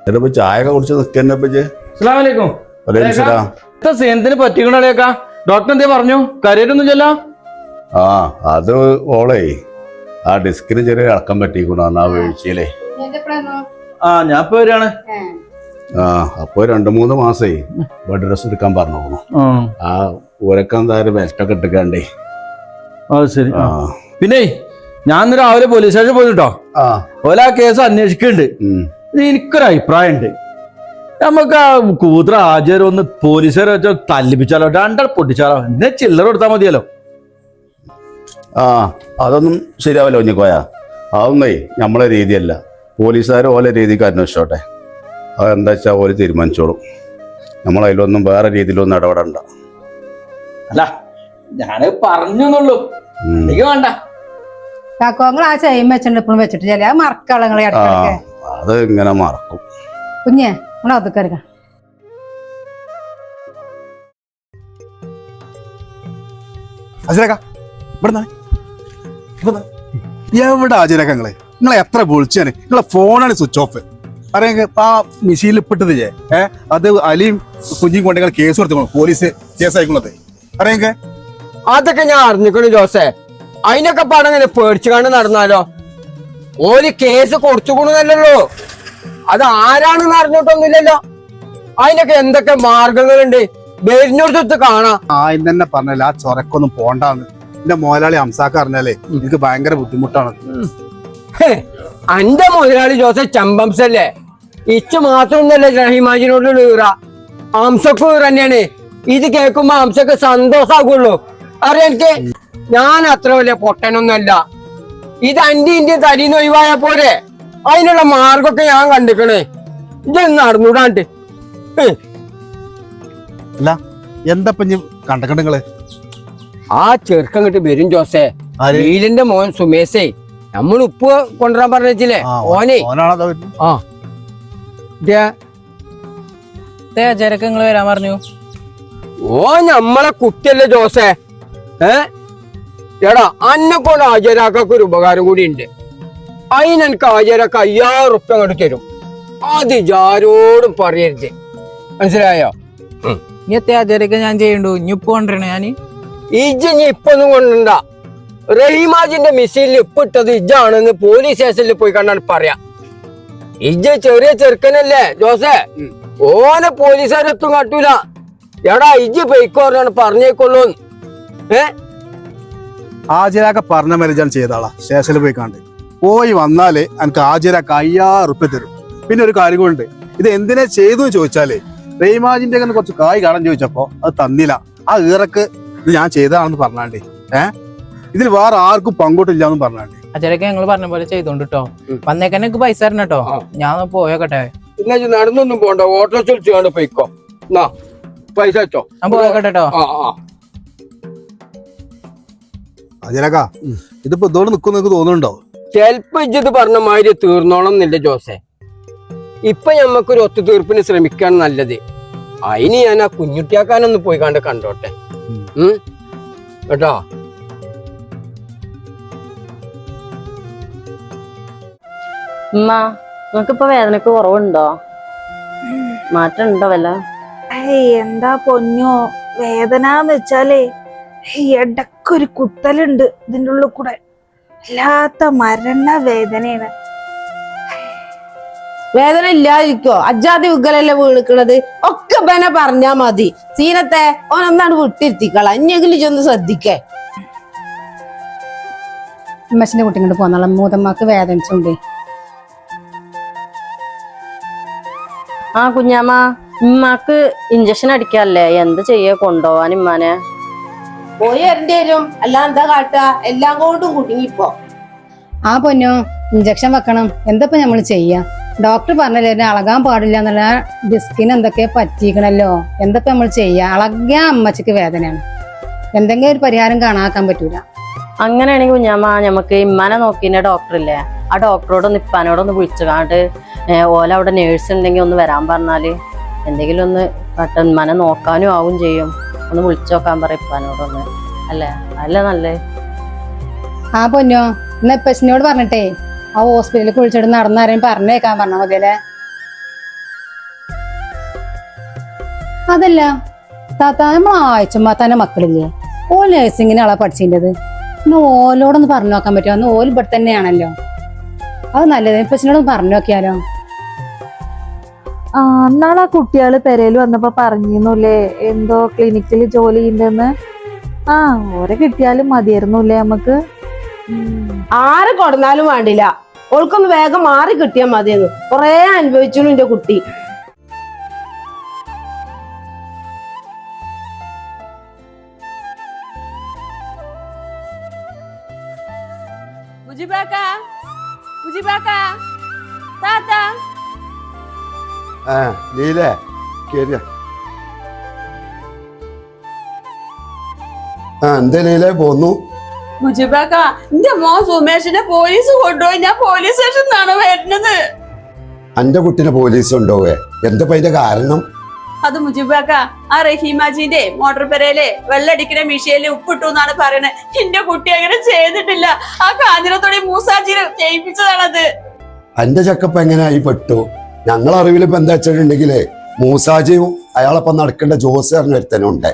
എന്നിട്ടിപ്പോ ചായ ഒക്കെ കുടിച്ച് നിൽക്കന്നെ. സേനത്തിന് പറ്റിക്കണേക്കാ ഡോക്ടർ എന്തേ പറഞ്ഞു? കരയിട്ടൊന്നും ചെല്ല. ആ അത് ഓളേ ആ ഡിസ്കിന് ചെറിയ ഇളക്കം പറ്റിക്കണ ആ വീഴ്ചയിലേ. ആ ഞാൻ ഇപ്പൊ വരികയാണ്. ആ അപ്പൊ 2-3 മാസേ ബെഡ് റെസ്റ്റ് എടുക്കാൻ പറഞ്ഞു. ആ ഊരക്കം എന്തായാലും ബെൽറ്റൊക്കെ ഇട്ടിക്കണ്ടേ. ശരി. പിന്നെ ഞാൻ ഇന്ന് രാവിലെ പോലീസ് സ്റ്റേഷൻ പോയിട്ടോ. ഓല ആ കേസ് അന്വേഷിക്കുന്നുണ്ട്. എനിക്കൊരു അഭിപ്രായം ഉണ്ട്. നമുക്ക് ആ കൂത്ര ആചാരം ഒന്ന് പോലീസുകാരെ വെച്ചോ തല്ലിപ്പിച്ചാലോ, 2 പൊട്ടിച്ചാലോ, എന്നെ ചില്ലറ കൊടുത്താൽ മതിയല്ലോ. ആ അതൊന്നും ശരിയാവല്ലോ കുഞ്ഞിക്കോയ. അതൊന്നേ നമ്മളെ രീതിയല്ല. പോലീസുകാർ ഓലെ രീതിക്ക് അന്വേഷിച്ചോട്ടെ. അതെന്താ വെച്ചാൽ ഓല് തീരുമാനിച്ചോളും. നമ്മളതിലൊന്നും വേറെ രീതിയിലൊന്നും ഇടപെടണ്ട. അല്ല ഞാന് പറഞ്ഞുള്ളൂ. എനിക്ക് വേണ്ട. ആ ചെയ്യും വെച്ചിട്ടുണ്ട് ഇപ്പോഴും വെച്ചിട്ട് ചില മറക്കളങ്ങളെ അത് ഇങ്ങനെ മറക്കും. കുഞ്ഞേ നമ്മളെ അതൊക്കെ എവിടെ ആചാരക്ക നിങ്ങളെ എത്ര വിളിച്ചാണ്? നിങ്ങളെ ഫോണാണ് സ്വിച്ച് ഓഫ്. അറിയാ ആ മെഷീനിൽ ഇപ്പിട്ടത് അത് അലിയും കുഞ്ഞും കൊണ്ട് നിങ്ങൾ കേസ് കൊടുത്തു. പോലീസ് കേസ് അയക്കുന്നത് അറിയാ. അതൊക്കെ ഞാൻ അറിഞ്ഞിക്കണു ജോസേ. അതിനൊക്കെ പാടങ്ങനെ പേടിച്ചു കണ്ട് നടന്നാലോ? ഓല് കേസ് കൊടുത്തുകൊണ്ടല്ലോ. അത് ആരാണെന്ന് അറിഞ്ഞിട്ടൊന്നുമില്ലല്ലോ. അതിനൊക്കെ എന്തൊക്കെ മാർഗങ്ങളുണ്ട് വരുന്നോടത്ത് കാണാം. ആദ്യം തന്നെ പറഞ്ഞല്ല ആ ചൊരക്കൊന്നും പോണ്ടാന്ന്. എന്റെ മുതലാളി ഹംസാക്ക അറിഞ്ഞാലേ എനിക്ക് ഭയങ്കര ബുദ്ധിമുട്ടാണ്. അന്റെ മുതലാളി ജോസെ ചമ്പംസല്ലേ? ഇച്ച് മാത്രമൊന്നല്ലേ റഹിമാജിനോട് ഈറ, ഹംസക്ക് ഈറ തന്നെയാണ്. ഇത് കേൾക്കുമ്പോ ഹംസക്ക് സന്തോഷാകുള്ളൂ. അറിയാം എനിക്ക്. ഞാൻ അത്ര വലിയ പൊട്ടനൊന്നുമല്ല. ഇത് അന്റെ ഇന്ത്യ തരീന്ന് ഒഴിവായ പോരെ. അതിനുള്ള മാർഗമൊക്കെ ഞാൻ കണ്ടിക്കണേ. ഇതൊന്നും നടന്നൂടാണ്ട്. അല്ല എന്താ കണ്ടക്കണ്ട നിങ്ങള്? ആ ചെറുക്കം കിട്ടി വരും ജോസേ. ലീലിന്റെ മോൻ സുമേഷേ. നമ്മൾ ഉപ്പ് കൊണ്ടുവരാൻ പറഞ്ഞില്ലേ ഓനെ. ആ നിങ്ങൾ വരാൻ പറഞ്ഞു. ഓ ഞമ്മളെ കുട്ടിയല്ലേ ജോസേ. എടാ അന്നെ കൊണ്ട് ഹാജരാക്കൊക്കെ ഒരു ഉപകാരം കൂടി ഉണ്ട്. അതിനെനിക്ക് ഹാജരാക്ക 5000 റുപ്യ അങ്ങോട്ട് തരും. അത് ആരോടും പറയരുത്, മനസ്സിലായോ? ഇനി ഹാജരൊക്കെ ഞാൻ ചെയ്യണ്ടു. ഇനി ഉപ്പ് കൊണ്ടുവരണേ ഞാന്. ഇജ്ജ് ഇനി ഇപ്പൊന്നും കൊണ്ടുണ്ട. റഹീമാജിന്റെ മിസൈലിൽ ഇപ്പിട്ടത് ഇജ്ജാണെന്ന് പോലീസ് സ്റ്റേഷനിൽ പോയി കണ്ടാണ് പറയാ. ഇജ്ജ് ചെറിയ ചെറുക്കനല്ലേ ജോസേ. ഓനെ പോലീസുകാരെത്തും കാട്ടൂല. എടാ ഇജ്ജ് പൊയ്ക്കോറാണ് പറഞ്ഞേക്കൊള്ളൂ. ഹാജരാക്ക പറഞ്ഞ മരുജാൻ ചെയ്താളാ. സ്റ്റേഷനിൽ പോയി കണ്ട് പോയി വന്നാല് എനിക്ക് ഹാജരാക്ക 5000 റുപ്യ തരും. പിന്നെ ഒരു കാര്യം കൊണ്ട് ഇത് എന്തിനാ ചെയ്തു ചോദിച്ചാലേ റഹീമാജിന്റെ കുറച്ച് കായ് കാണാൻ ചോദിച്ചപ്പോ അത് തന്നില്ല. ആ ഈറക്ക് ഇത് ഞാൻ ചെയ്തതാണെന്ന് പറഞ്ഞാണ്ടേ. ഇതിൽ വേറെ ആർക്കും പങ്കോട്ടില്ലാന്ന് പറഞ്ഞാണ്ടേ. അച്ഛനൊക്കെ ഞങ്ങൾ പറഞ്ഞ പോലെ ചെയ്തോണ്ടിട്ടോ. വന്നേക്കന്നെ പൈസ തരണം കേട്ടോ. ഞാൻ പോയോക്കട്ടെ. പിന്നെ നടന്നൊന്നും പോണ്ട. ഓട്ടോ ചൊലിച്ചാണ്ട് പോയിക്കോ. പൈസ വെച്ചോ. ഞാൻ പോയോക്കട്ടോ. ഹാജരാക്ക ഇതിപ്പോ ഇതോട് നിൽക്കും നിനക്ക് തോന്നുന്നുണ്ടോ? ചെലപ്പോ ഇജ്ജത് പറഞ്ഞ മാതിരി തീർന്നോളം എന്നില്ല ജോസേ. ഇപ്പൊ ഞമ്മക്കൊരു ഒത്തുതീർപ്പിന് ശ്രമിക്കാണ് നല്ലത്. അതിന് ഞാൻ ആ കുഞ്ഞുട്ടിയാക്കാനൊന്ന് പോയി കണ്ടോട്ടെ. കേട്ടോ? നിങ്ങൾക്കിപ്പോ വേദനക്ക് കുറവുണ്ടോ? മാറ്റം ഉണ്ടോ വല്ല? എന്താ പൊന്നോ വേദന വെച്ചാലേ ഇടക്കൊരു കുത്തലുണ്ട് ഇതിൻ്റെ ഉള്ളിൽ കൂടെ. അല്ലാത്ത മരണ വേദനയാണ്. വേദന ഇല്ലാതിരിക്കോ? അജാതി ഉഗ്രല്ലേ വീണിക്കണത്. ഒക്കെ ബന പറഞ്ഞാ മതി. സീനത്തെ ഓനൊന്നാണ് വിട്ടിരുത്തിക്കള. ഇനിയെങ്കിലും ചെന്ന് ശ്രദ്ധിക്കേ. അമ്മച്ചിന്റെ കുട്ടി കൊണ്ട് പോന്നോളാം. മൂത്തമ്മക്ക് വേദനിച്ചുണ്ട്. ആ കുഞ്ഞാമ്മ, ഉമ്മാക്ക് ഇഞ്ചക്ഷൻ അടിക്കാല്ലേ? എന്ത് ചെയ്യേ കൊണ്ടുപോവാൻ ഉമ്മാനെ? പോയി വരേണ്ടി വരും. അല്ല എന്താ കാട്ടുക? എല്ലാം കൊണ്ടും കുടുങ്ങിപ്പോ. ആ പൊന്നോ ഇഞ്ചക്ഷൻ വെക്കണം. എന്തപ്പോ നമ്മള് ചെയ്യാ? ഡോക്ടർ പറഞ്ഞല്ലേ അളകാൻ പാടില്ല എന്നുള്ള. ഡിസ്കിന് എന്തൊക്കെയാ പറ്റിക്കണല്ലോ. എന്തപ്പോ നമ്മൾ ചെയ്യാ? അളകാൻ അമ്മച്ചിക്ക് വേദനയാണ്. എന്തെങ്കിലും ഒരു പരിഹാരം കാണാക്കാൻ പറ്റൂല. അങ്ങനെയാണെങ്കിൽ കുഞ്ഞാമ്മ നമുക്ക് ഇമ്മാനെ നോക്കിന്റെ ഡോക്ടറില്ലേ, ആ ഡോക്ടറോടൊന്ന് ഇപ്പാനോടൊന്ന് വിളിച്ചുകാണ്ട് ഓല അവിടെ നേഴ്സ് ഉണ്ടെങ്കിൽ ഒന്ന് വരാൻ പറഞ്ഞാല് എന്തെങ്കിലും ഒന്ന് പെട്ടെന്ന് ഇമ്മാനെ നോക്കാനും ആവും ചെയ്യും. ഒന്ന് വിളിച്ചു നോക്കാൻ പറ ഇപ്പാനോടൊന്ന്. അല്ലേ? അല്ല നല്ലേ. ആ പൊന്നോ എന്നാ ഇപ്പച്ചിനോട് പറഞ്ഞിട്ടേ ആ ഹോസ്പിറ്റലിൽ കുളിച്ചിട്ട് നടന്നാരെയും പറഞ്ഞേക്കാൻ പറഞ്ഞാൽ മതിയല്ലേ? അതല്ല താത്ത നമ്മൾ ആഴ്ചമാത്താന്റെ മക്കളില്ലേ ഓല് നേഴ്സിങ്ങിന് ആളാ പഠിച്ചിൻ്റെത് പിന്നെ ഓലോടൊന്ന് പറഞ്ഞു നോക്കാൻ പറ്റുമോ? അന്ന് ഓല് ഇവിടെ തന്നെയാണല്ലോ, അത് നല്ലത്. ഇപ്പച്ചിനോടൊന്ന് പറഞ്ഞു നോക്കിയാലോ? ആ എന്നാളാ കുട്ടികള് പെരേല് വന്നപ്പോ പറഞ്ഞിരുന്നുല്ലേ എന്തോ ക്ലിനിക്കിൽ ജോലി ചെയ്യുന്നുണ്ടെന്ന്. ആ ഓരെ കിട്ടിയാലും മതിയായിരുന്നുല്ലേ നമുക്ക്. ആരെ കൊടുന്നാലും വേണ്ടില്ല, ഓൾക്കൊന്ന് വേഗം മാറി കിട്ടിയാൽ മതിയെന്ന് കൊറേ അനുഭവിച്ചു എന്റെ കുട്ടി. ലീലേ കേറിയ എന്താ ലീലേ പോന്നു? മുജിബാക്ക, എന്റെ മോൻ സുമേഷിനെ പോലീസ് കൊണ്ടുപോയി, ഞാൻ പോലീസ് സ്റ്റേഷനിൽ നിന്നാണ് വരുന്നത്. എന്റെ കുട്ടിനെ പോലീസ് കൊണ്ടുപോവേ? എന്താ അതിന്റെ കാരണം? അത് മുജിബാക്ക, ആ റഹീമാജിന്റെ മോട്ടോർ പെരയിലെ വെള്ളടിക്കുന്ന മിഷയില് ഉപ്പിട്ടു എന്നാണ് പറയണത്. എന്റെ കുട്ടി അങ്ങനെ ചെയ്തിട്ടില്ല, ആ കാഞ്ഞിരത്തോടെ മൂസാജിനെ ചെയ്യിപ്പിച്ചതാണത്. എന്റെ ചക്കപ്പ് എങ്ങനെയായി പെട്ടു? ഞങ്ങളറിവിൽ ഇപ്പൊ എന്താ വെച്ചിട്ടുണ്ടെങ്കിലേ മൂസാജിയും അയാളൊപ്പം നടക്കേണ്ട ജോസ് പറഞ്ഞ ഒരുത്തനുണ്ട്.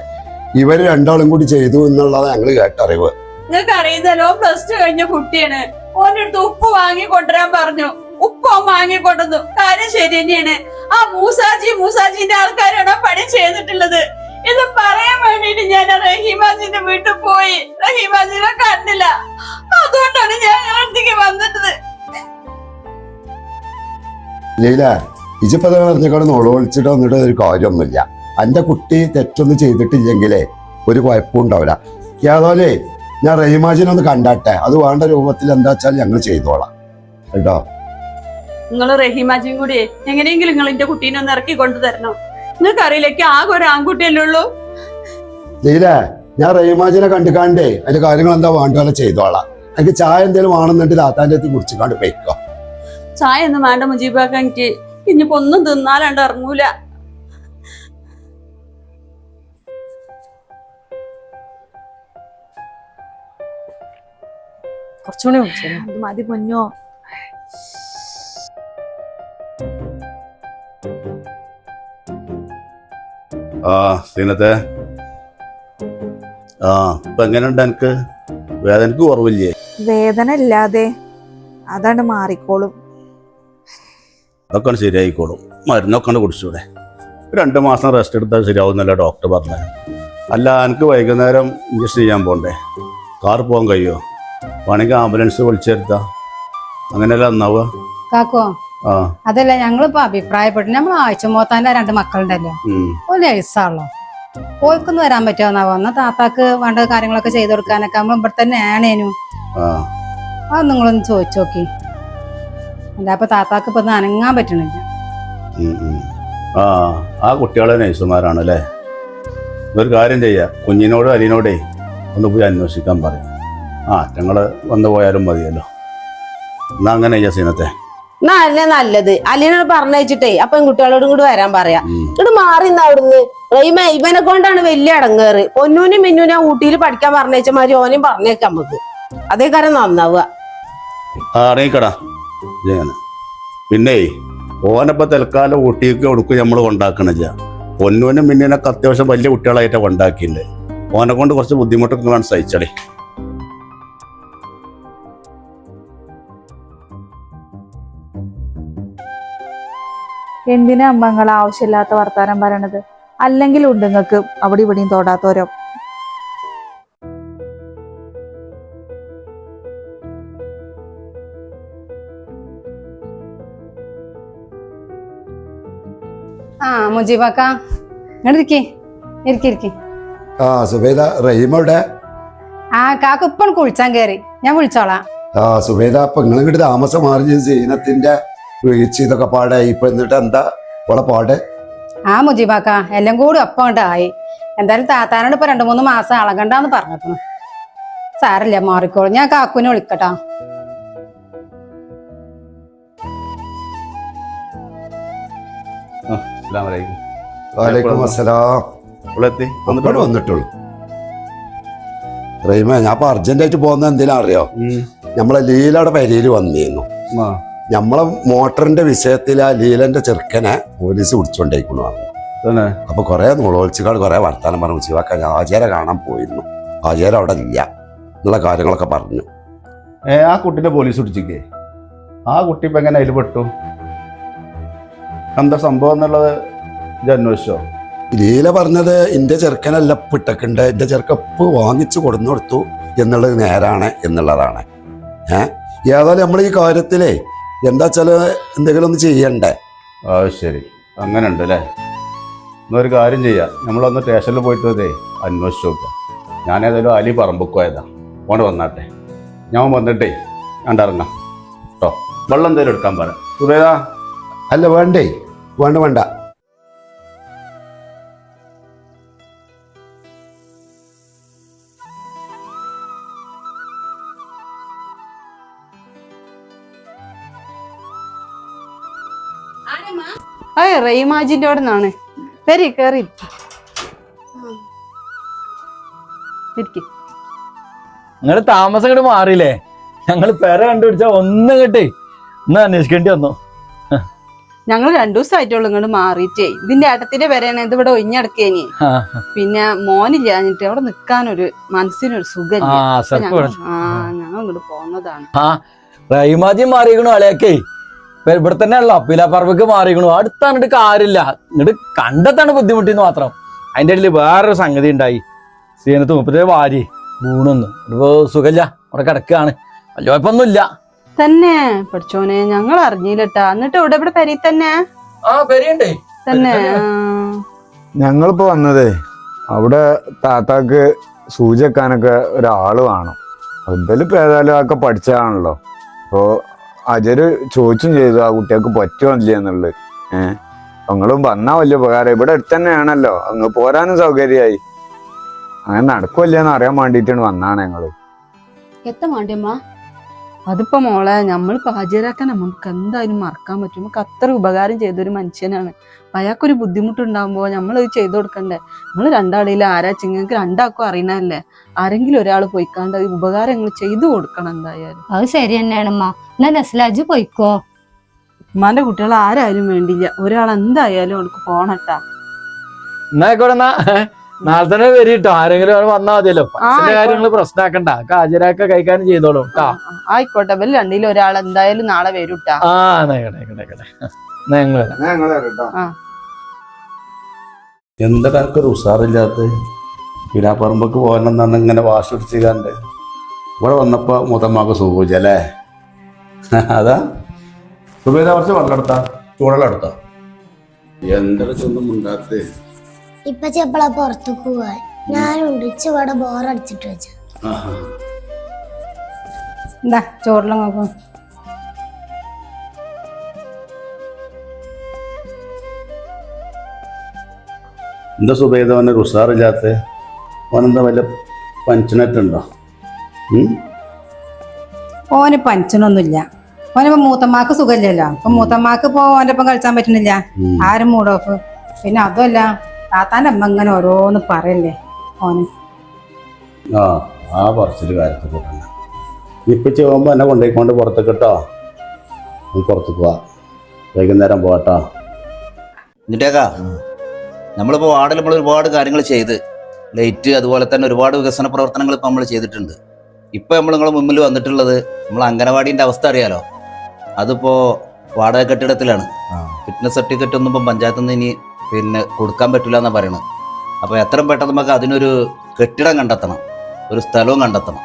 ഇവര് രണ്ടാളും കൂടി ചെയ്തു എന്നുള്ളത് ഞങ്ങള് കേട്ടറിവ്. നിങ്ങൾക്ക് അറിയുന്നല്ലോ, പ്ലസ് ടു കഴിഞ്ഞ കുട്ടിയാണ്. ഓൻ്റെ അടുത്ത് ഉപ്പ് വാങ്ങി കൊണ്ടുവരാൻ പറഞ്ഞു, ഉപ്പോ വാങ്ങിക്കൊണ്ടു. കാര്യം ശരി തന്നെയാണ്. ആ മൂസാജിന്റെ ആൾക്കാരാണ് പണി ചെയ്തിട്ടുള്ളത്. ഇത് പറയാൻ വേണ്ടിട്ട് ഞാൻ റഹീമാജിന്റെ വീട്ടിൽ പോയി, റഹീമാജിനെ കണ്ടില്ല. അതുകൊണ്ടാണ് ഞാൻ അടുത്തേക്ക് വന്നിട്ടത്. ലീല, ഇജിപ്പോ പറഞ്ഞേക്കാട് നോളൊളിച്ചിട്ട് വന്നിട്ട് ഒരു കാര്യമൊന്നുമില്ല. എന്റെ കുട്ടി തെറ്റൊന്നും ചെയ്തിട്ടില്ലെങ്കിലേ ഒരു കുഴപ്പവും ഉണ്ടാവില്ല. യാതോലേ ഞാൻ റഹീമാജിനെ ഒന്ന് കണ്ടാട്ടെ, അത് വേണ്ട രൂപത്തിൽ എന്താ വെച്ചാൽ ഞങ്ങൾ ചെയ്തോളാം കേട്ടോ. നിങ്ങൾ റഹീമാജിയും കൂടി എങ്ങനെയെങ്കിലും നിങ്ങൾ എന്റെ കുട്ടീനെ ഒന്ന് ഇറക്കി കൊണ്ടു തരണം. നിങ്ങൾക്ക് അറിയില്ലേക്ക് ആകെ ഒരു ആൺകുട്ടിയല്ലേ ഉള്ളൂ. ലീല, ഞാൻ റഹീമാജിനെ കണ്ടുകാണ്ടേ അതിന്റെ കാര്യങ്ങൾ എന്താ വേണ്ടപോലെ ചെയ്തോളാം. എനിക്ക് ചായ എന്തെങ്കിലും വേണമെന്നുണ്ടെങ്കിൽ താത്താൻ്റെ അടുത്ത് കുടിച്ചിക്കാണ്ട് പോയിക്കോ. ചായ ഒന്നും വേണ്ട മുജീബാക്ക, എനിക്ക് ഇനിയിപ്പോ ഒന്നും തിന്നാലാണ്ട് ഇറങ്ങൂല. കുറച്ചുകൂടി വിളിച്ചു. അത് മതി പൊന്നോ. ആ സീനത്തെ, ആ ഇപ്പൊ എങ്ങനെയുണ്ട്? എനിക്ക് വേദനക്ക് കുറവില്ലേ? വേദന ഇല്ലാതെ അതാണ്ട് മാറിക്കോളും. അതൊക്കെ ശരിയായിക്കോളും. മരുന്നൊക്കെ കുടിച്ചൂടെ? 2 മാസം റെസ്റ്റ് എടുത്താൽ ശരിയാവുന്നല്ല ഡോക്ടർ പറഞ്ഞത്. അല്ല, എനിക്ക് വൈകുന്നേരം ഇഞ്ചക്ഷൻ ചെയ്യാൻ പോണ്ടേ? കാറ് പോകാൻ കഴിയുമോ? വേണമെങ്കിൽ ആംബുലൻസ് വിളിച്ചെടുത്താ അങ്ങനെയല്ല നന്നാവുക. കാക്കോ, ആ അതല്ല ഞങ്ങളിപ്പോ അഭിപ്രായപ്പെട്ടു. നമ്മൾ ആഴ്ചമോത്താന്റെ 2 മക്കളുണ്ടല്ലോ, ഒരു നഴ്സാണല്ലോ, ഓൽക്കൊന്ന് വരാൻ പറ്റുമെന്നാവോ? എന്നാ താത്താക്ക് വേണ്ട കാര്യങ്ങളൊക്കെ ചെയ്തു കൊടുക്കാനൊക്കെ നമ്മൾ ഇവിടെ തന്നെ ആണേനു. അത് നിങ്ങളൊന്ന് ചോദിച്ചു നോക്കി. അല്ല അപ്പൊ താത്താക്ക് ഇപ്പൊ അനങ്ങാൻ പറ്റണില്ല. ആ കുട്ടികളെ നഴ്സുമാരാണല്ലേ? ഒരു കാര്യം ചെയ്യാം, കുഞ്ഞിനോടും അലീനോടേ ഒന്ന് പോയി അന്വേഷിക്കാൻ പറയും. ഞങ്ങള് വന്നു പോയാലും മതിയല്ലോ. എന്നാ അങ്ങനെ ചെയ്യാം സീനത്തെ. എന്നാ അല്ലേ നല്ലത്. അലീനോട് പറഞ്ഞയച്ചിട്ടേ അപ്പൊ കുട്ടികളോടും കൂടി വരാൻ പറയാ. ഇങ്ങോട്ട് മാറി നിന്ന് അവിടുന്ന്. ഇവനെ കൊണ്ടാണ് വലിയ അടങ്ങേറ്. പൊന്നൂനും മിന്നൂനും ആ ഊട്ടിയിൽ പഠിക്കാൻ പറഞ്ഞയച്ച മാതിരി ഓനെയും പറഞ്ഞേക്കാം നമുക്ക്. അതേ കാര്യം നന്നാവുക. അറിയിക്കടാ. പിന്നെ ഓനപ്പോ തൽക്കാലം ഊട്ടിക്ക് കൊടുക്കും നമ്മൾ കൊണ്ടാക്കണില്ല. പൊന്നൂനും മിന്നൂനൊക്കെ അത്യാവശ്യം വലിയ കുട്ടികളായിട്ടാണ് കൊണ്ടാക്കിയില്ലേ. ഓനെ കൊണ്ട് കുറച്ച് ബുദ്ധിമുട്ടൊക്കെ വേണം സഹിച്ചടേ. എന്തിനാ അമ്മ നിങ്ങൾ ആവശ്യമില്ലാത്ത വർത്താനം പറയണത്? അല്ലെങ്കിൽ ഉണ്ട് നിങ്ങൾക്ക് അവിടെ ഇവിടെയും തൊടാത്തോരോ. മുജീബാക്ക ഇങ്ങോട്ട് ഇരിക്കി. സുബൈദ, റഹീമയുടെ കാക്ക ഇപ്പം കുളിച്ചാൻ കയറി, ഞാൻ വിളിച്ചോളാം. സുബൈദ, അപ്പൊ നിങ്ങൾ ഇങ്ങോട്ട് താമസം മാറി സീനത്തിന്റെ വീഴ്ച ഇതൊക്കെ പാടെ ഇപ്പൊ എന്നിട്ട് എന്താ ഇവിടെ പാടെ? മുജീബാക്ക എല്ലാം കൂടി ഒപ്പം ആയി. എന്തായാലും താത്താനോട് ഇപ്പൊ 2-3 മാസം അളകണ്ടാന്ന് പറഞ്ഞിരുന്നു. സാരല്ല, മാറിക്കോളും. ഞാൻ കാക്കുനെ വിളിക്കട്ടാ. വന്നിട്ടുള്ളൂ. റഹീമ, ഞാൻ ഇപ്പൊ അർജന്റായിട്ട് പോകുന്ന എന്തിനാ അറിയോ? നമ്മളെ ലീലയുടെ പരിയിൽ വന്നിരുന്നു. നമ്മളെ മോട്ടറിന്റെ വിഷയത്തിൽ ആ ലീലന്റെ ചെറുക്കനെ പോലീസ് പിടിച്ചോണ്ടേക്കുന്നു. തന്നെ അപ്പൊ കുറെ നുളോത്സികൾ കുറെ വർത്താനം പറഞ്ഞു മുജീബാക്ക ഞാൻ ആചാര കാണാൻ പോയിരുന്നു, ആചാരം അവിടെ ഇല്ല എന്നുള്ള കാര്യങ്ങളൊക്കെ പറഞ്ഞു. ആ കുട്ടീനെ പോലീസ് പിടിച്ചിക്കേ? ആ കുട്ടി ഇപ്പൊ എങ്ങനെ അതിൽ പെട്ടു? എന്താ സംഭവം എന്നുള്ളത് അന്വേഷിച്ചോ? ലീല പറഞ്ഞത് എന്റെ ചെറുക്കനല്ല പിട്ടക്കുണ്ട്, എന്റെ ചെറുക്കപ്പ് വാങ്ങിച്ചു കൊടുന്നു കൊടുത്തു എന്നുള്ളത് നേരാണ് എന്നുള്ളതാണ്. ഏതായാലും നമ്മൾ ഈ കാര്യത്തിലേ എന്താ വെച്ചാൽ എന്തെങ്കിലും ഒന്ന് ചെയ്യണ്ടേ? ശരി, അങ്ങനെ ഉണ്ട് അല്ലേ? എന്നൊരു കാര്യം ചെയ്യാം, നമ്മളൊന്ന് സ്റ്റേഷനിൽ പോയിട്ട് അന്വേഷിച്ച് നോക്കാം. ഞാനേതായാലും അലി പറമ്പക്ക് പോയതാ, ഓണ്ട് വന്നാട്ടെ. ഞാൻ വന്നിട്ടേ കണ്ടിറങ്ങാം കേട്ടോ. വെള്ളം എന്തെങ്കിലും എടുക്കാൻ പറയാം. സുബേദാ. അല്ല വേണ്ടേ, വേണ്ട. റീമാജിന്റെ അവിടെ നിന്നാണ്. വരി കേറി നിങ്ങൾ താമസം ഇങ്ങോട്ട് മാറിയില്ലേ? ഞങ്ങൾ പെര കണ്ടുപിടിച്ച ഒന്നും കേട്ടേ ഇന്ന് അന്വേഷിക്കേണ്ടി വന്നു. ഞങ്ങൾ 2 ദിവസമായിട്ടുള്ളൂ ഇങ്ങോട്ട് മാറിയിട്ടേ. ഇതിന്റെ ഏട്ടത്തിന്റെ പേരാണ് ഇത് ഇവിടെ ഒഴിഞ്ഞടക്കേനി. പിന്നെ മോനില്ലാഞ്ഞിട്ട് അവിടെ നിക്കാനൊരു മനസ്സിനൊരു സുഖം. ഞങ്ങൾ ഇങ്ങോട്ട് പോന്നതാണ്. റഹിമാജി മാറിയിക്കണു അളിയാക്കേ. ഇവിടെ തന്നെ ഉള്ള പിലാപ്പറമ്പക്ക് മാറിയിക്കണു. അടുത്താണിട്ട് കാര്യമില്ല, ഇങ്ങോട്ട് കണ്ടെത്താണ് ബുദ്ധിമുട്ടിന്ന് മാത്രം. അതിന്റെ ഇടയിൽ വേറൊരു സംഗതി ഉണ്ടായി. സീനത്ത് 30 വാരി വീണൊന്ന് ഒരു സുഖമില്ല, അവിടെ കിടക്കുകയാണ്. വലിയ കുഴപ്പമൊന്നുമില്ല. തന്നെ പഠിച്ചോനെ, ഞങ്ങൾ അറിഞ്ഞില്ലട്ടാ. എന്നിട്ട് ഇവിടെ പെരി തന്നെ തന്നെ ഞങ്ങളിപ്പോ വന്നതേ അവിടെ താത്താക്ക് സൂചി വെക്കാനൊക്കെ ഒരാള് വേണം. എന്തായാലും ഇപ്പൊ ഏതായാലും അതൊക്കെ പഠിച്ചതാണല്ലോ. അപ്പോ അജര് ചോദിച്ചും ചെയ്തു ആ കുട്ടികൾക്ക് പറ്റുമോ ഇല്ല എന്നുള്ളത്. നിങ്ങളും വന്നാ വലിയ ഉപകാരം. ഇവിടെ അടുത്ത് തന്നെയാണല്ലോ, അങ്ങ് പോരാനും സൗകര്യമായി. അങ്ങനെ നടക്കുമല്ലേന്ന് അറിയാൻ വേണ്ടിയിട്ടാണ് വന്നാണ് ഞങ്ങള്. അതിപ്പോ മോളെ, നമ്മൾ ഹാജരാക്കാൻ നമുക്ക് എന്തായാലും മറക്കാൻ പറ്റും. നമുക്ക് അത്ര ഉപകാരം ചെയ്തൊരു മനുഷ്യനാണ്. അയാൾക്കൊരു ബുദ്ധിമുട്ടുണ്ടാകുമ്പോ നമ്മൾ ഇത് ചെയ്തു കൊടുക്കണ്ടേ? നമ്മൾ രണ്ടാളിൽ ആരാച്ച് നിങ്ങൾക്ക് രണ്ടാൾക്കും അറിയണല്ലേ? ആരെങ്കിലും ഒരാൾ പോയിക്കാണ്ട് ഉപകാരങ്ങൾ ചെയ്തു കൊടുക്കണം എന്തായാലും. അത് ശരി തന്നെയാണ് അമ്മ. എന്നാ നസ്ലാജ് പോയിക്കോ. ഉമ്മാന്റെ കുട്ടികൾ ആരായാലും വേണ്ടില്ല, ഒരാൾ എന്തായാലും അവർക്ക് പോണട്ടാ. എന്നായിക്കോട്ടെ, നാളെ തന്നെ വരിട്ടോ. ആരെങ്കിലും വന്നാൽ മതിയല്ലോ. കാര്യങ്ങൾ പ്രശ്നമാക്കണ്ട, ഹാജരാക്ക കഴിക്കാനും ചെയ്തോളൂ കേട്ടോ. ആയിക്കോട്ടെ, ഇവര് രണ്ടിലും ഒരാൾ എന്തായാലും നാളെ വരൂട്ടാ. എന്താ എനിക്കൊരു ഉഷാറില്ലാത്ത? പിലാപ്പറമ്പക്ക് പോകണമെന്നാണ് ഇങ്ങനെ വാശി പിടിച്ചിക്കാണ്ട്. ഇവിടെ വന്നപ്പോ മുതമാക്ക് സുഖിച്ച അല്ലേ? അതാ സുബേദ കുറച്ച് വെള്ളം എടുത്താ, ചൂടുള്ള എടുത്താ. എന്തൊക്കെ ഒന്നും ഉണ്ടാത്തേ? ഇപ്പൊ ചെപ്പളാ പുറത്തേക്ക് പോവാൻ ഞാനുണ്ട്. ഇവിടെ ബോറടിച്ചിട്ട് വെച്ച എന്താ ചോറിലും നോക്കും. എന്താ സുബേദ അവന് ഉഷാറില്ലാത്ത? അവനെന്താ വല്ല പഞ്ചനറ്റുണ്ടോ? ഓന് പഞ്ചനൊന്നുമില്ല. ഓനിപ്പോ മൂത്തമ്മാക്ക് സുഖമില്ലല്ലോ. അപ്പൊ മൂത്തമ്മാക്ക് ഇപ്പൊ ഓൻ്റെ ഒപ്പം കളിച്ചാൻ പറ്റുന്നില്ല. ആരും മൂഡ് ഓഫ്. പിന്നെ അതുമല്ല, താത്താൻ്റെ അമ്മ ഇങ്ങനെ ഓരോന്ന് പറയല്ലേ ഓന്. ആ പറച്ചില് കാര്യത്തിൽ പോകണ്ട. ഇപ്പൊ ചെയ്യുമ്പോ എന്നെ കൊണ്ടുപോയിക്കൊണ്ട് പുറത്തേക്ക് കേട്ടോ. പുറത്തേക്ക് പോവാ, വൈകുന്നേരം പോവാട്ടോ. എന്നിട്ടേക്കാ നമ്മളിപ്പോൾ വാർഡിൽ നമ്മൾ ഒരുപാട് കാര്യങ്ങൾ ചെയ്ത് ലൈറ്റ് അതുപോലെ തന്നെ ഒരുപാട് വികസന പ്രവർത്തനങ്ങൾ ഇപ്പം നമ്മൾ ചെയ്തിട്ടുണ്ട്. ഇപ്പം നമ്മൾ നിങ്ങളുടെ മുമ്പിൽ വന്നിട്ടുള്ളത് നമ്മൾ അംഗനവാടീൻ്റെ അവസ്ഥ അറിയാലോ. അതിപ്പോൾ വാടക കെട്ടിടത്തിലാണ്. ഫിറ്റ്നസ് സർട്ടിഫിക്കറ്റ് ഒന്നും ഇപ്പം പഞ്ചായത്തിൽ നിന്ന് ഇനി കൊടുക്കാൻ പറ്റില്ല എന്നാണ് പറയുന്നത്. അപ്പോൾ എത്രയും പെട്ടെന്ന് നമുക്ക് അതിനൊരു കെട്ടിടം കണ്ടെത്തണം, ഒരു സ്ഥലവും കണ്ടെത്തണം.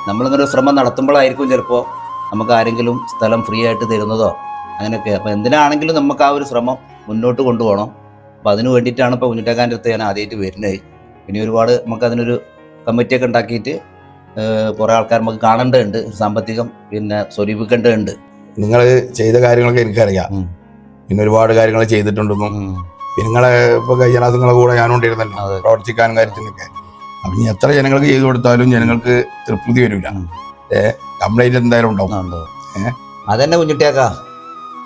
നമ്മളിങ്ങനൊരു ശ്രമം നടത്തുമ്പോഴായിരിക്കും ചിലപ്പോൾ നമുക്ക് ആരെങ്കിലും സ്ഥലം ഫ്രീ ആയിട്ട് തരുന്നതോ അങ്ങനെയൊക്കെ. അപ്പോൾ എന്തിനാണെങ്കിലും നമുക്ക് ആ ഒരു ശ്രമം മുന്നോട്ട് കൊണ്ടുപോകണം. അപ്പോൾ അതിന് വേണ്ടിയിട്ടാണ് ഇപ്പോൾ കുഞ്ഞിട്ടേക്കാൻ്റെ അടുത്ത് ഞാൻ ആദ്യമായിട്ട് വരുന്നത്. ഇനി ഒരുപാട് നമുക്ക് അതിനൊരു കമ്മിറ്റിയൊക്കെ ഉണ്ടാക്കിയിട്ട് കുറേ ആൾക്കാർ നമുക്ക് കാണേണ്ടതുണ്ട്, സാമ്പത്തികം സ്വരൂപിക്കേണ്ടതുണ്ട്. നിങ്ങൾ ചെയ്ത കാര്യങ്ങളൊക്കെ എനിക്കറിയാം. പിന്നെ ഒരുപാട് കാര്യങ്ങൾ ചെയ്തിട്ടുണ്ടെന്നും പിന്നെ നിങ്ങളെ ഇപ്പോൾ കയ്യനാഥ് നിങ്ങളെ കൂടെ ഞാനുണ്ടായിരുന്നല്ലോ പ്രവർത്തിക്കാനും കാര്യത്തിനൊക്കെ. അപ്പം ഇനി എത്ര ജനങ്ങൾക്ക് ചെയ്തു കൊടുത്താലും ജനങ്ങൾക്ക് തൃപ്തി വരില്ല. കംപ്ലൈന്റ് എന്തായാലും ഉണ്ടാവും. അതന്നെ കുഞ്ഞിട്ടേക്കാ,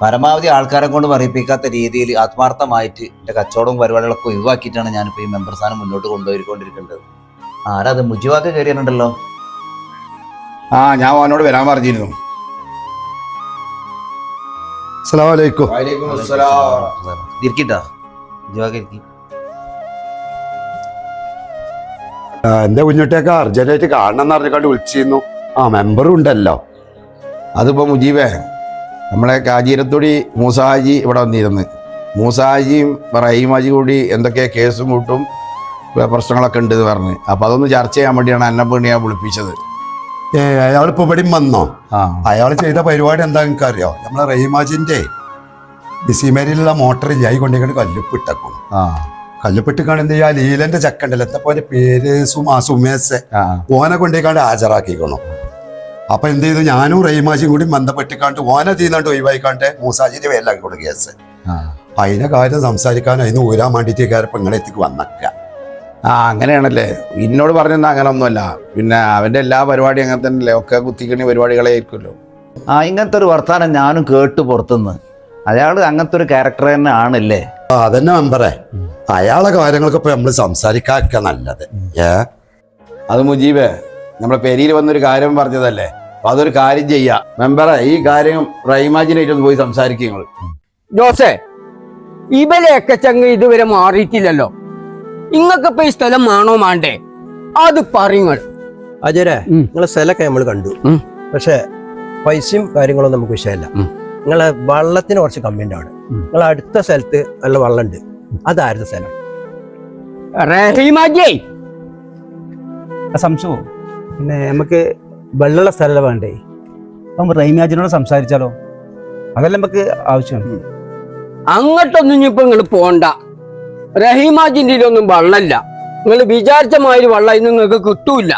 പരമാവധി ആൾക്കാരെ കൊണ്ട് പറയിപ്പിക്കാത്ത രീതിയിൽ ആത്മാർത്ഥമായിട്ട് എൻ്റെ കച്ചവടവും പരിപാടികളൊക്കെ ഒഴിവാക്കിയിട്ടാണ് ഞാനിപ്പോൾ ഈ മെമ്പർ സ്ഥാനം മുന്നോട്ട് കൊണ്ടുപോയിക്കൊണ്ടിരിക്കേണ്ടത്. ആരാ അത് മുജിവാക്ക് കയറിയിട്ടുണ്ടല്ലോ? ഞാൻ അവനോട് വരാൻ പറഞ്ഞിരുന്നു. അസ്സലാമു അലൈക്കും. ഇരിക്കട്ടാ, മുജിവാക്ക് ഇരിക്കും. എന്റെ കുഞ്ഞുട്ടിയൊക്കെ അർജന്റായിട്ട് കാണണം എന്ന് അറിഞ്ഞുകൊണ്ട് വിളിച്ചിരുന്നു. ആ മെമ്പറും ഉണ്ടല്ലോ. അതിപ്പോ മുജീബേ, നമ്മളെ കാജീരത്തൊടി മൂസാജി ഇവിടെ വന്നിരുന്നു. മൂസാജിയും റഹീമാജി കൂടി എന്തൊക്കെ കേസും കൂട്ടും പ്രശ്നങ്ങളൊക്കെ ഉണ്ട് എന്ന് പറഞ്ഞ്. അപ്പൊ അതൊന്ന് ചർച്ച ചെയ്യാൻ വേണ്ടിയാണ് എന്നെ വേണ്ടി ഞാൻ വിളിപ്പിച്ചത്. അയാളിപ്പോ ഇവിടെയും വന്നോ? അയാൾ ചെയ്ത പരിപാടി എന്താ നിങ്ങൾക്ക് അറിയോ? നമ്മളെ റഹീമാജിന്റെ ബിസിമേരിയിലുള്ള മോട്ടറിൽ ആയി കൊണ്ടേക്കാണ് കല്ലുപ്പിട്ടേക്കും. കല്ലുപ്പിട്ടിക്കാണ് എന്ത് ചെയ്യാ, ലീലന്റെ ചക്കണ്ടല്ലോ, എത്തപ്പോ പേര് സുമേസ്, ഓനെ കൊണ്ടേക്കാണ്ട് ഹാജരാക്കിക്കണം. അപ്പൊ എന്ത് ചെയ്തു, ഞാനും റഹീമാജിയും കൂടി ബന്ധപ്പെട്ടിക്കാണ്ട് ഓനെ തീർന്നാണ്ട് ഒഴിവായിക്കാണ്ട് മൂസാജിന്റെ പേരിലാക്കിക്കൊണ്ട് കേസ്. അതിനെ കാര്യം സംസാരിക്കാനും അതിന് ഊരാൻ വേണ്ടിയിട്ട് കാര്യം ഇങ്ങളെത്തിക്ക് വന്നക്ക. അങ്ങനെയാണല്ലേ? എന്നോട് പറഞ്ഞാൽ അങ്ങനെ ഒന്നുമല്ല. പിന്നെ അവന്റെ എല്ലാ പരിപാടിയും അങ്ങനെ തന്നെയല്ലേ, ഒക്കെ കുത്തിക്കണി പരിപാടികളെ ആയിരിക്കുമല്ലോ. ഇങ്ങനത്തെ ഒരു വർത്താനം ഞാനും കേട്ടു പുറത്തുനിന്ന്. അയാൾ അങ്ങനത്തെ ഒരു ക്യാരക്ടർ തന്നെ ആണല്ലേ? അതന്നെ മെമ്പറെ, അയാളെ കാര്യങ്ങളൊക്കെ ഇപ്പൊ നമ്മള് സംസാരിക്കാക്ക നല്ലത്. അത് മുജീബേ, നമ്മളെ പെരിയിൽ വന്നൊരു കാര്യം പറഞ്ഞതല്ലേ, അപ്പൊ അതൊരു കാര്യം ചെയ്യാം. മെമ്പറെ, ഈ കാര്യം റഹീമാജിനായിട്ടൊന്ന് പോയി സംസാരിക്കും നിങ്ങൾ. ജോസേ, ഇവരെയൊക്കെ ചങ്ങ ഇതുവരെ മാറിയിട്ടില്ലല്ലോ. ഇങ്ങക്കിപ്പോ ഈ സ്ഥലം വേണോ മാണ്ടേ? അത് പറയുങ്ങൾ. അജയരെ, നിങ്ങളെ സ്ഥലമൊക്കെ നമ്മൾ കണ്ടു. പക്ഷെ പൈസയും കാര്യങ്ങളൊന്നും നമുക്ക് വിഷയമല്ല. നിങ്ങളെ വള്ളത്തിന് കുറച്ച് കമ്മിയുണ്ട് അവിടെ. നിങ്ങൾ അടുത്ത സ്ഥലത്ത് നല്ല വള്ളമുണ്ട്. അതായിരുന്നു സ്ഥലം. റഹീമാജി സംശയമോ? പിന്നെ നമുക്ക് വെള്ളമുള്ള സ്ഥലം വേണ്ടേ? അപ്പം റഹീമാജിനോട് സംസാരിച്ചാലോ? അതല്ല നമുക്ക് ആവശ്യമാണ്. അങ്ങോട്ടൊന്നും ഇപ്പൊ നിങ്ങൾ പോണ്ട. റഹീമാജിന്റെ ഒന്നും വള്ളല്ല. നിങ്ങൾ വിചാരിച്ച മാതിരി വള്ളം ഇന്ന് നിങ്ങൾക്ക് കിട്ടൂല.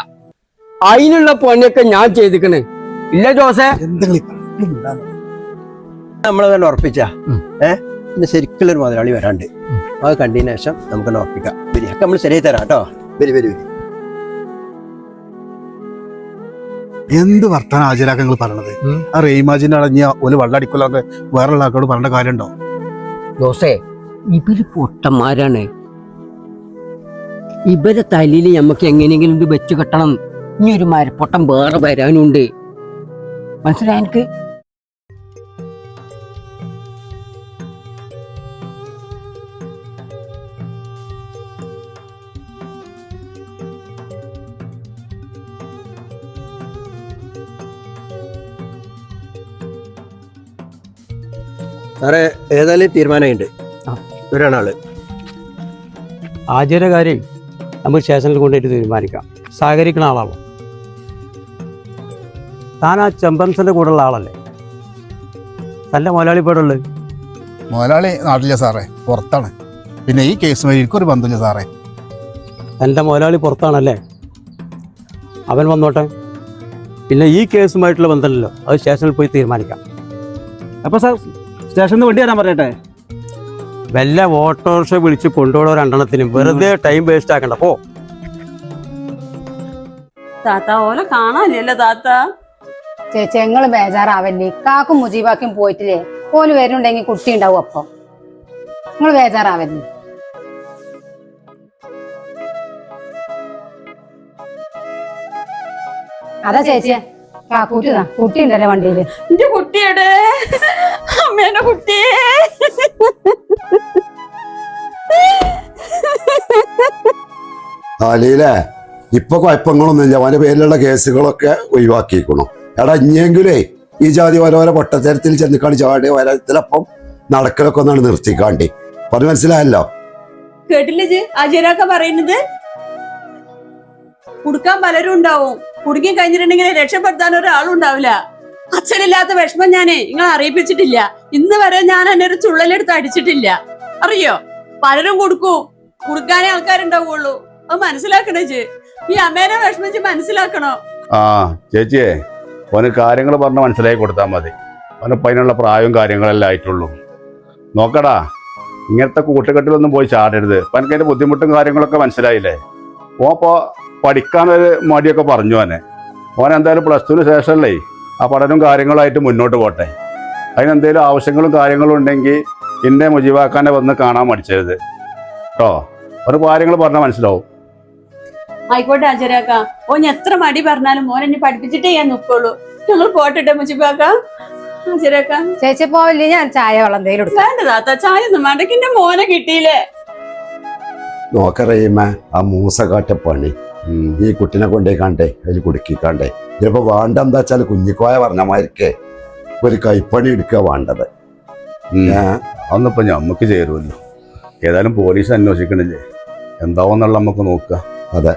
അതിനുള്ള പണിയൊക്കെ ഞാൻ ചെയ്തിക്കണ്. ഇല്ല ജോസേ? നമ്മൾ തന്നെ ഉറപ്പിച്ചാ പിന്നെ ശരിക്കുള്ളൊരു മുതലാളി വരാണ്ട് അത് കണ്ടതിന് ശേഷം നമുക്ക് ഉറപ്പിക്കാം. ഒക്കെ നമ്മൾ ശരിയായി തരാം കേട്ടോ. വരി വരി വരി. എന്ത് വർത്താനം ഹാജരാക്ക നിങ്ങൾ പറയണത്? ആ റഹീമാജിന്റെ അടങ്ങിയ ഒരു വെള്ളടിക്കൊല്ലാതെ വേറെ ആൾക്കാരോട് പറയേണ്ട കാര്യമുണ്ടോ? ജോസേ, ഇവര് പൊട്ടന്മാരാണ്. ഇവരെ തലയിൽ നമുക്ക് എങ്ങനെയെങ്കിലും ഇത് വെച്ച് കെട്ടണം. ഇനി ഒരു മരപ്പൊട്ടം വേറെ വരാനുണ്ട്. മനസ്സിലായ എനിക്ക്? സാറേ, ഏതായാലും തീരുമാനമുണ്ട്. ഒരാള് ആചാര്യ കാര്യം നമുക്ക് സ്റ്റേഷനിൽ കൊണ്ടുപോയിട്ട് തീരുമാനിക്കാം. സഹകരിക്കുന്ന ആളാണോ താൻ? ആ ചെമ്പൻസിന്റെ കൂടെ ഉള്ള ആളല്ലേ? തന്റെ മുതലാളി ഇപ്പോഴുള്ളത്? മുതലാളി നാട്ടിലെ സാറേ, പുറത്താണ്. പിന്നെ ഈ കേസുമായി എനിക്കൊരു ബന്ധമില്ല സാറേ. എൻ്റെ മുതലാളി പുറത്താണല്ലേ? അവൻ വന്നോട്ടെ. പിന്നെ ഈ കേസുമായിട്ടുള്ള ബന്ധമല്ലല്ലോ, അത് സ്റ്റേഷനിൽ പോയി തീരുമാനിക്കാം. അപ്പൊ സാർ സ്റ്റേഷനിൽ വണ്ടി വരാൻ പറയട്ടെ? വല്ല ഓട്ടോറിക്ഷ വിളിച്ച് കൊണ്ടുപോകണോ രണ്ടെണ്ണത്തിനും വെറുതെ ടൈം വേസ്റ്റ് ആക്കണ്ട. പോ താത്ത, ഓലെ കാണാനില്ലല്ലോ താത്ത. ചേച്ചി ഞങ്ങള് ബേജാറാവല്ലേ? കാക്കും മുജീബാക്കും പോയിട്ടില്ലേ? ഓല് വരുന്നുണ്ടെങ്കിൽ കുട്ടി ഉണ്ടാവും. അപ്പൊ നിങ്ങൾ ബേജാറാവല്ലേ? അതാ ചേച്ചിയെ കാക്കൂട്ടിതാ, കുട്ടി ഉണ്ടല്ലേ വണ്ടിയില്. എന്റെ കുട്ടിയുടെ അമ്മേന്റെ കുട്ടിയെ അലീലേ, ഇപ്പൊ കുഴപ്പങ്ങളൊന്നുമില്ല. അവന്റെ പേരിലുള്ള കേസുകളൊക്കെ ഒഴിവാക്കിയിരിക്കണം. എടാ, ഇനിയെങ്കിലേ ഈ ജാതി ഓരോരോ പൊട്ടത്തരത്തിൽ ചെന്നിക്കാണ്ട് ചാടി ഓരോരുത്തരപ്പം നടക്കലൊക്കെ ഒന്നാണ് നിർത്തിക്കാണ്ടി. പറഞ്ഞു മനസ്സിലായല്ലോ? കേട്ടില്ലേ ആചാര്യൊക്കെ പറയുന്നത്? കുടുക്കാൻ പലരും ഉണ്ടാവും. കുടുങ്ങി കഴിഞ്ഞിട്ടുണ്ടെങ്കിൽ രക്ഷപ്പെടുത്താൻ ഒരാളുണ്ടാവില്ല. അച്ഛനില്ലാത്ത വിഷമം ഞാനേ നിങ്ങൾ അറിയിപ്പിച്ചിട്ടില്ല. ഇന്ന് വരെ ഞാൻ എന്നെ ഒരു ചുള്ളലെടുത്ത് അടിച്ചിട്ടില്ല. അറിയോ? പലരും കുടുക്കാനേ ആൾക്കാരുണ്ടാവുള്ളൂ. അത് മനസ്സിലാക്കണേ ചേ. ഈ അമ്മേനെ വിഷമിച്ച് മനസ്സിലാക്കണോ? ചേച്ചിയെ, ഓന് കാര്യങ്ങൾ പറഞ്ഞ് മനസ്സിലാക്കി കൊടുത്താൽ മതി. ഓനിപ്പോൾ അതിനുള്ള പ്രായവും കാര്യങ്ങളെല്ലാം ആയിട്ടുള്ളൂ. നോക്കടാ, ഇങ്ങനത്തെ കൂട്ടുകെട്ടിലൊന്നും പോയി ചാടരുത്. അപ്പം എനിക്ക് അതിൻ്റെ ബുദ്ധിമുട്ടും കാര്യങ്ങളൊക്കെ മനസ്സിലായില്ലേ? ഓപ്പോൾ പഠിക്കാനൊരു മടിയൊക്കെ പറഞ്ഞു ഓൻ എന്തായാലും +2 ശേഷമല്ലേ ആ പഠനവും കാര്യങ്ങളായിട്ട് മുന്നോട്ട് പോട്ടെ. അതിനെന്തെങ്കിലും ആവശ്യങ്ങളും കാര്യങ്ങളും ഉണ്ടെങ്കിൽ ഇന്നെ മുജീബാക്കാനെ വന്ന് കാണാൻ മടിച്ചരുത് കേട്ടോ. ഒരു കാര്യങ്ങൾ പറഞ്ഞാൽ മനസ്സിലാവും. ആയിക്കോട്ടെ ആചാര്യാക്ക. ഓൻ എത്ര മടി പറഞ്ഞാലും മോൻ എന്നെ പഠിപ്പിച്ചിട്ടേ ഞാൻ നിൽക്കുള്ളൂ. ഞങ്ങൾ പോട്ടെ മുജിബാക്ക. ആചാര്യാക്ക, ചേച്ചി പോവില്ലേ? ഞാൻ ചായ വെള്ളം എന്തെങ്കിലും എടുക്കാം. വേണ്ട താത്ത, ചായ ഒന്നും വേണ്ട. എന്റെ മോനെ കിട്ടിയില്ലേ? നോക്കറിയുമ ആ മൂസ കാട്ട പണി ഈ കുട്ടിനെ കൊണ്ടേക്കാണ്ടേ അതിൽ കുടുക്കിക്കാണ്ടേ. ഇതിപ്പോ വേണ്ട എന്താ വെച്ചാൽ കുഞ്ഞിക്കോയ പറഞ്ഞമാരിക്കേ ഒരു കൈപ്പണി എടുക്കുക വേണ്ടത്. അതൊന്നിപ്പോ ഞമ്മക്ക് ചേരുമല്ലോ. ഏതായാലും പോലീസ് അന്വേഷിക്കണില്ലേ, എന്താവുന്നുള്ള നമുക്ക് നോക്കുക. അതെ.